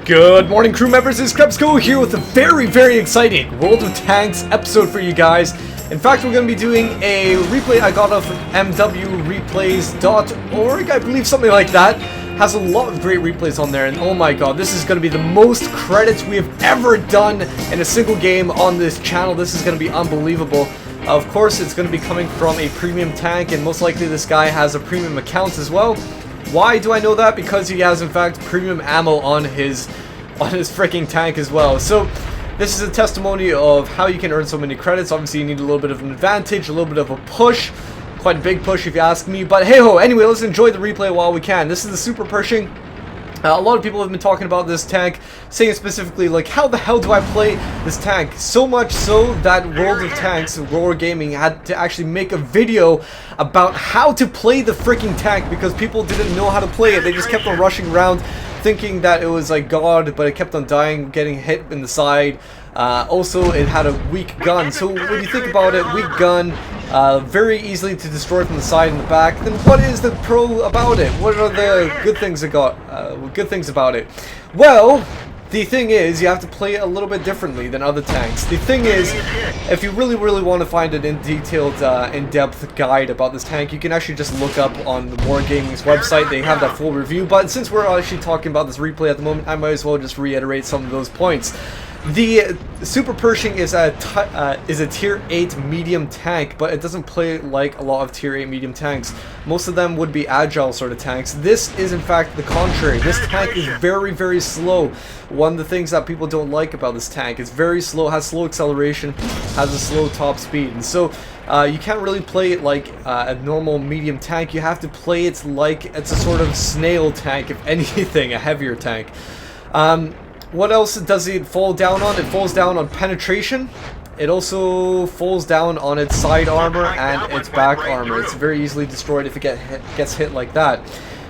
Good morning, crew members. It's Krebs here with a very exciting World of Tanks episode for you guys. In fact, we're going to be doing a replay I got off of mwreplays.org, I believe, something like that. Has a lot of great replays on there, and oh my god, this is going to be the most credits we have ever done in a single game on this channel. This is going to be unbelievable. Of course, it's going to be coming from a premium tank, and most likely this guy has a premium account as well. Why do I know that? Because he has, in fact, premium ammo on his freaking tank as well. So this is a testimony of how you can earn so many credits. Obviously, you need a little bit of an advantage, a little bit of a push. Quite a big push if you ask me. But hey ho, anyway, let's enjoy the replay while we can. This is the Super Pershing. A lot of people have been talking about this tank, saying specifically, like, how the hell do I play this tank? So much so that World of Tanks, War Gaming, had to actually make a video about how to play the freaking tank because people didn't know how to play it. They just kept on rushing around thinking that it was like God, but it kept on dying, getting hit in the side. Also, it had a weak gun. So when you think about it, weak gun, very easily to destroy from the side and the back. Then what is the pro about it? What are the good things about it? Well, the thing is, you have to play it a little bit differently than other tanks. The thing is, if you really want to find an in-depth guide about this tank, you can actually just look up on the Wargaming's website. They have that full review. But since we're actually talking about this replay at the moment, I might as well just reiterate some of those points. The Super Pershing is a tier 8 medium tank, but it doesn't play like a lot of tier 8 medium tanks. Most of them would be agile sort of tanks. This is in fact the contrary. This tank is very slow. One of the things that people don't like about this tank is very slow, has slow acceleration, has a slow top speed, and so you can't really play it like a normal medium tank. You have to play it like it's a sort of snail tank, if anything, a heavier tank. What else does it fall down on? It falls down on penetration. It also falls down on its side armor and its back armor. It's very easily destroyed if it gets hit like that.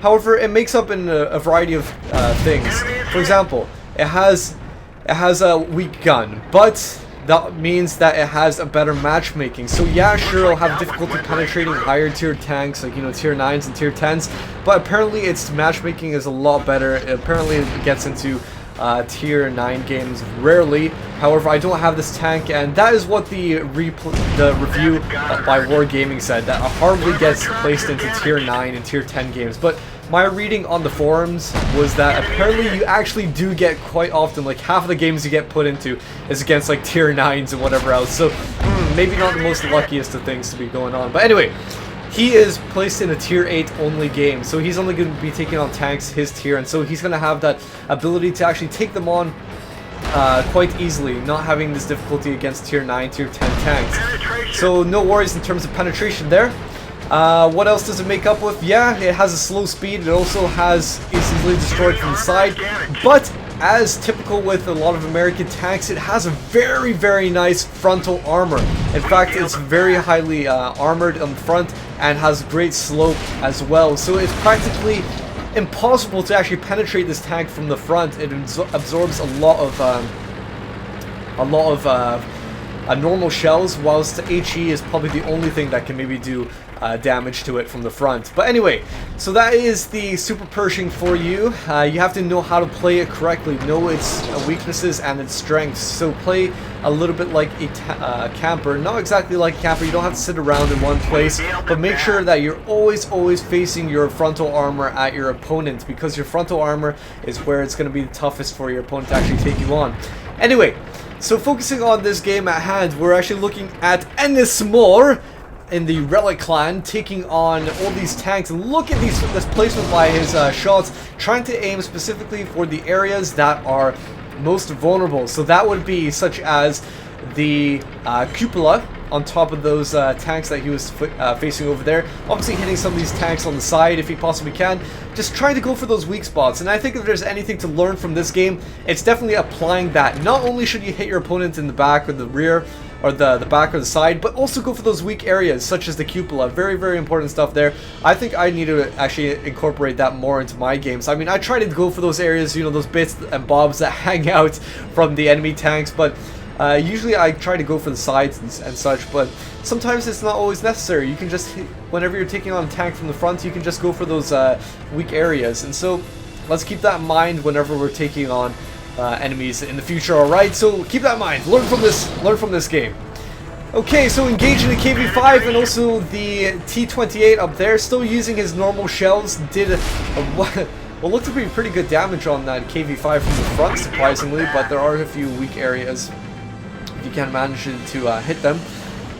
However, it makes up in a variety of things. For example, it has a weak gun, but that means that it has a better matchmaking. So yeah, sure, it'll have difficulty penetrating higher tier tanks, like, you know, tier 9s and tier 10s, but apparently its matchmaking is a lot better. Apparently it gets into tier 9 games rarely. However, I don't have this tank, and that is what the review by Wargaming said, that it hardly gets placed into tier 9 and tier 10 games. But my reading on the forums was that apparently you actually do get quite often, like half of the games you get put into is against like tier 9s and whatever else. So maybe not the most luckiest of things to be going on. But anyway, he is placed in a tier 8 only game, so he's only going to be taking on tanks his tier, and so he's going to have that ability to actually take them on quite easily, not having this difficulty against tier 9, tier 10 tanks. So no worries in terms of penetration there. What else does it make up with? Yeah, it has a slow speed. It also has easily destroyed from the side, but as typical with a lot of American tanks, it has a very nice frontal armor. In fact, it's very highly armored on the front and has great slope as well. So it's practically impossible to actually penetrate this tank from the front. It absorbs a lot of normal shells, whilst the HE is probably the only thing that can maybe do damage to it from the front. But anyway, so that is the Super Pershing for you. You have to know how to play it correctly, know its weaknesses and its strengths. So play a little bit like a camper, not exactly like a camper. You don't have to sit around in one place, but make sure that you're always facing your frontal armor at your opponent, because your frontal armor is where it's going to be the toughest for your opponent to actually take you on. Anyway, so focusing on this game at hand, we're actually looking at Ennismore in the Relic clan taking on all these tanks. And look at this placement by his shots, trying to aim specifically for the areas that are most vulnerable. So that would be such as the cupola on top of those tanks that he was facing over there. Obviously hitting some of these tanks on the side if he possibly can. Just trying to go for those weak spots. And I think if there's anything to learn from this game, it's definitely applying that. Not only should you hit your opponent in the back or the rear, or the back or the side, but also go for those weak areas such as the cupola. Very important stuff there. I think I need to actually incorporate that more into my games. I mean, I try to go for those areas, you know, those bits and bobs that hang out from the enemy tanks, but usually I try to go for the sides and such, but sometimes it's not always necessary. You can just, whenever you're taking on a tank from the front, you can just go for those weak areas. And so let's keep that in mind whenever we're taking on enemies in the future. All right, so keep that in mind. Learn from this game. Okay, so engaging the KV-5 and also the T-28 up there, still using his normal shells, did what looked to be pretty good damage on that KV-5 from the front, surprisingly, but there are a few weak areas if you can manage to hit them.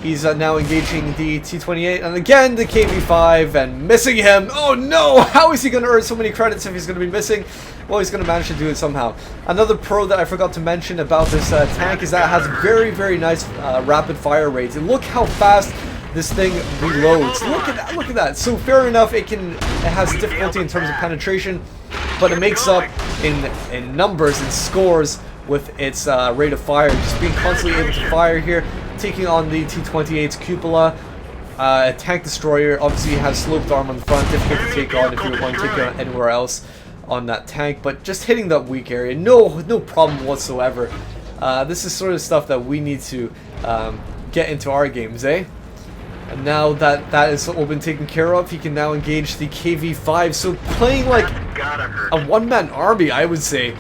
He's now engaging the T-28, and again the KV-5, and missing him. Oh no! How is he going to earn so many credits if he's going to be missing? Well, he's going to manage to do it somehow. Another pro that I forgot to mention about this tank is that it has very, very nice rapid fire rates. And look how fast this thing reloads. Look at that! Look at that! So fair enough, it has difficulty in terms of penetration, but it makes up in numbers and scores with its rate of fire. Just being constantly able to fire here. Taking on the T-28's cupola, tank destroyer. Obviously has sloped arm on the front, difficult to take on if you were going to take it on anywhere else on that tank, but just hitting that weak area, no problem whatsoever. This is sort of stuff that we need to get into our games, eh? And now that that is all been taken care of, he can now engage the KV-5. So playing like a one-man army, I would say.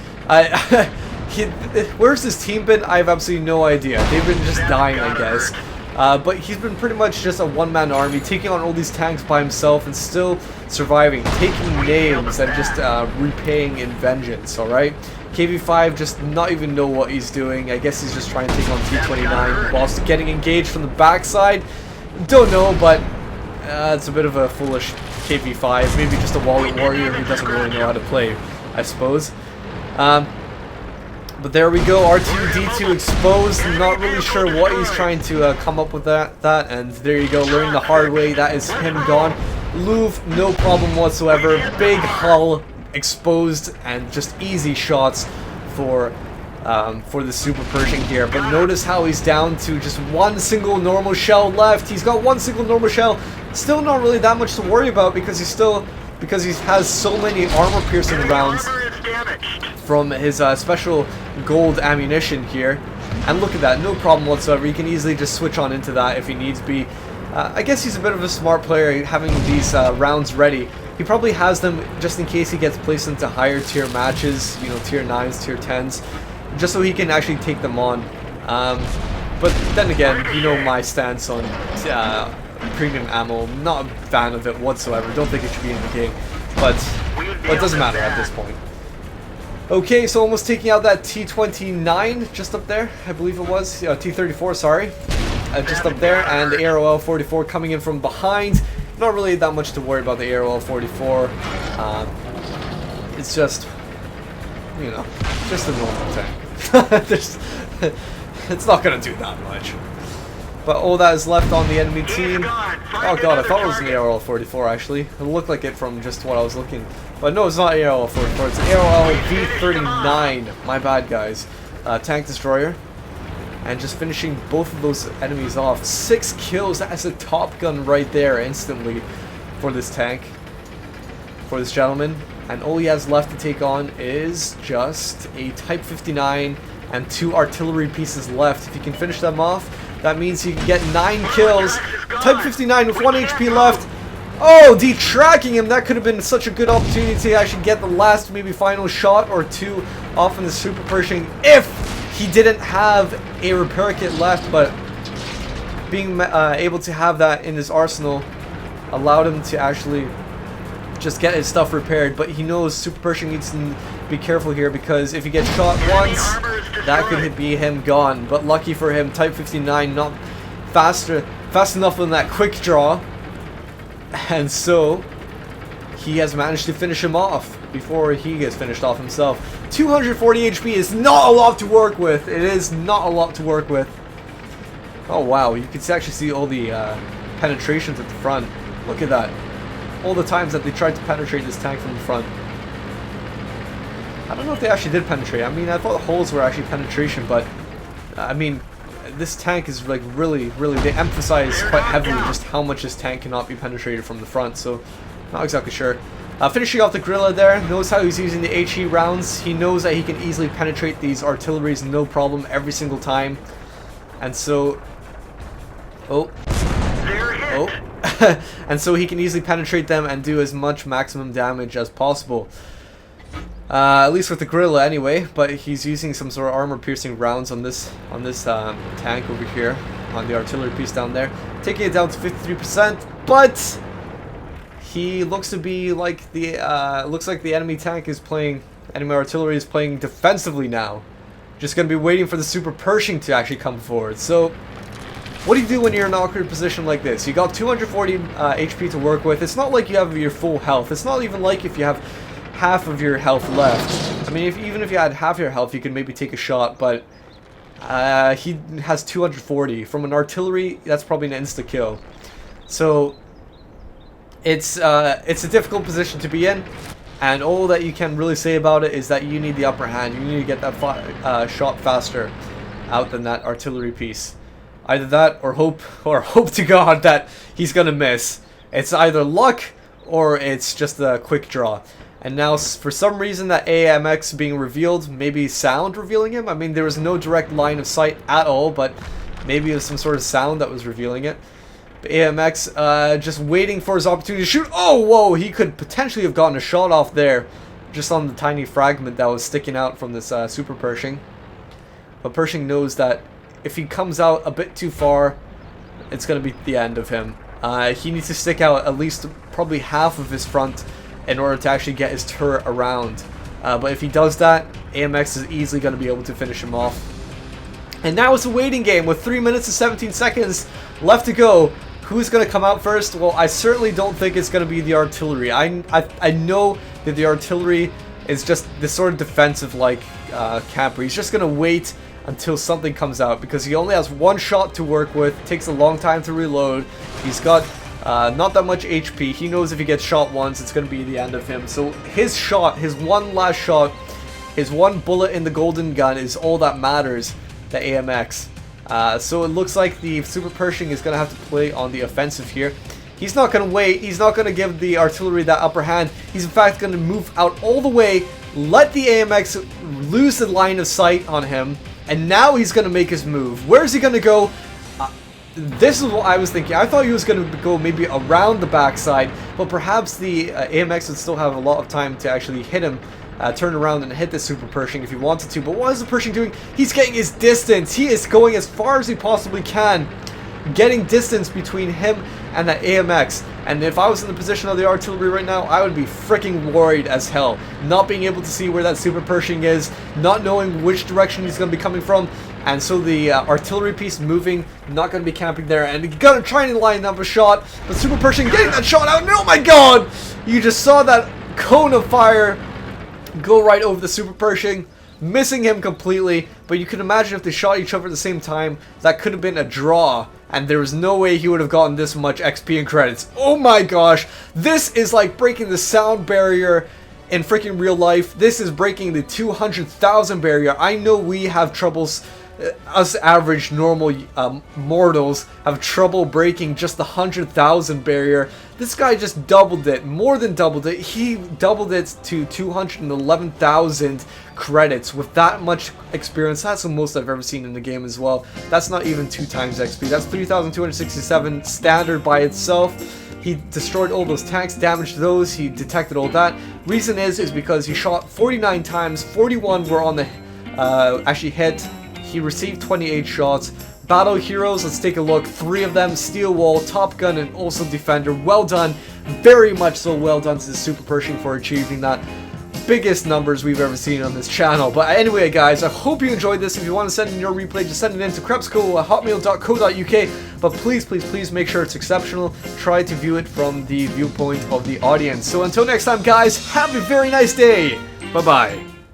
Where's this team been? I have absolutely no idea. They've been just dying, I guess. But he's been pretty much just a one-man army, taking on all these tanks by himself and still surviving, taking names and just repaying in vengeance, alright? KV-5 just not even know what he's doing. I guess he's just trying to take on T-29 whilst getting engaged from the backside. Don't know, but it's a bit of a foolish KV-5. Maybe just a wall warrior who doesn't really know how to play, I suppose. But there we go, R2-D2 exposed. Not really sure what he's trying to come up with that. And there you go, learning the hard way. That is him gone. Louvre, no problem whatsoever. Big hull exposed and just easy shots for the Super Pershing here. But notice how he's down to just one single normal shell left. He's got one single normal shell. Still not really that much to worry about because he has so many armor-piercing rounds from his special gold ammunition here. And look at that, no problem whatsoever. He can easily just switch on into that if he needs be. I guess he's a bit of a smart player having these rounds ready. He probably has them just in case he gets placed into higher tier matches, you know, tier 9s, tier 10s, just so he can actually take them on. But then again, you know my stance on premium ammo. Not a fan of it whatsoever. Don't think it should be in the game. But it doesn't matter at this point. Okay, so almost taking out that T-29 just up there, I believe it was. T-34, sorry. Just up there, and the AROL-44 coming in from behind. Not really that much to worry about the AROL-44. It's just, you know, just a normal tank. It's not going to do that much. But all that is left on the enemy team. Oh god, I thought it was an AROL-44 actually. It looked like it from just what I was looking. But no, it's not AROL-44, it's AROL-V39. My bad, guys. Tank destroyer. And just finishing both of those enemies off. 6 kills, that is a Top Gun right there instantly for this tank. For this gentleman. And all he has left to take on is just a Type 59 and 2 artillery pieces left. If he can finish them off, that means he can get 9 kills. Type 59 with 1 HP left. Oh, detracking him. That could have been such a good opportunity to actually get the last, maybe final shot or two off in the Super Pershing if he didn't have a repair kit left. But being able to have that in his arsenal allowed him to actually just get his stuff repaired. But he knows Super Pershing needs to be careful here because if he gets shot once, that could be him gone. But lucky for him, Type 59 not fast enough on that quick draw, and so he has managed to finish him off before he gets finished off himself. 240 HP is not a lot to work with. It is not a lot to work with. Oh wow, you can actually see all the penetrations at the front. Look at that. All the times that they tried to penetrate this tank from the front. I don't know if they actually did penetrate. I mean, I thought the holes were actually penetration, but I mean, this tank is like really, they emphasize quite heavily just how much this tank cannot be penetrated from the front, so not exactly sure. Finishing off the gorilla there, knows how he's using the HE rounds. He knows that he can easily penetrate these artilleries no problem every single time. And so, and so he can easily penetrate them and do as much maximum damage as possible. At least with the gorilla anyway, but he's using some sort of armor-piercing rounds on this tank over here, on the artillery piece down there, taking it down to 53%. But he looks to be like the looks like the enemy tank is playing, enemy artillery is playing defensively now. Just gonna be waiting for the Super Pershing to actually come forward. So, what do you do when you're in an awkward position like this? You got 240 HP to work with. It's not like you have your full health. It's not even like if you have half of your health left. I mean, even if you had half your health, you could maybe take a shot, but he has 240. From an artillery, that's probably an insta-kill. So, it's a difficult position to be in, and all that you can really say about it is that you need the upper hand. You need to get that shot faster out than that artillery piece. Either that, or hope to God that he's gonna miss. It's either luck, or it's just a quick draw. And now, for some reason, that AMX being revealed, maybe sound revealing him? I mean, there was no direct line of sight at all, but maybe it was some sort of sound that was revealing it. But AMX just waiting for his opportunity to shoot. Oh, whoa! He could potentially have gotten a shot off there, just on the tiny fragment that was sticking out from this Super Pershing. But Pershing knows that if he comes out a bit too far, it's going to be the end of him. He needs to stick out at least probably half of his front in order to actually get his turret around. But if he does that, AMX is easily going to be able to finish him off. And now it's a waiting game with 3 minutes and 17 seconds left to go. Who's going to come out first? Well, I certainly don't think it's going to be the artillery. I know that the artillery is just this sort of defensive-like camper. He's just going to wait until something comes out, because he only has one shot to work with. It takes a long time to reload. He's got not that much HP. He knows if he gets shot once, it's going to be the end of him. So his shot, his one last shot, his one bullet in the golden gun is all that matters to AMX. So it looks like the Super Pershing is going to have to play on the offensive here. He's not going to wait. He's not going to give the artillery that upper hand. He's in fact going to move out all the way, let the AMX lose the line of sight on him, and now he's going to make his move. Where is he going to go? This is what I was thinking. I thought he was going to go maybe around the backside, but perhaps the AMX would still have a lot of time to actually hit him, turn around and hit the Super Pershing if he wanted to. But what is the Pershing doing? He's getting his distance. He is going as far as he possibly can, getting distance between him and that AMX. And if I was in the position of the artillery right now, I would be freaking worried as hell. Not being able to see where that Super Pershing is, not knowing which direction he's going to be coming from. And so the artillery piece moving, not going to be camping there. And you're going to try and line up a shot. But Super Pershing getting that shot out. And oh my god! You just saw that cone of fire go right over the Super Pershing, missing him completely. But you can imagine if they shot each other at the same time, that could have been a draw. And there was no way he would have gotten this much XP and credits. Oh my gosh. This is like breaking the sound barrier in freaking real life. This is breaking the 200,000 barrier. I know we have troubles. Us average normal mortals have trouble breaking just the 100,000 barrier. This guy just doubled it, more than doubled it. He doubled it to 211,000 credits with that much experience. That's the most I've ever seen in the game as well. That's not even 2 times XP. That's 3,267 standard by itself. He destroyed all those tanks, damaged those, he detected all that. Reason is because he shot 49 times, 41 were on the actually hit. He received 28 shots. Battle heroes, let's take a look. 3 of them, Steel Wall, Top Gun, and also Defender. Well done. Very much so well done to the Super Pershing for achieving that. Biggest numbers we've ever seen on this channel. But anyway, guys, I hope you enjoyed this. If you want to send in your replay, just send it in to krebsco@hotmail.co.uk. But please make sure it's exceptional. Try to view it from the viewpoint of the audience. So until next time, guys, have a very nice day. Bye-bye.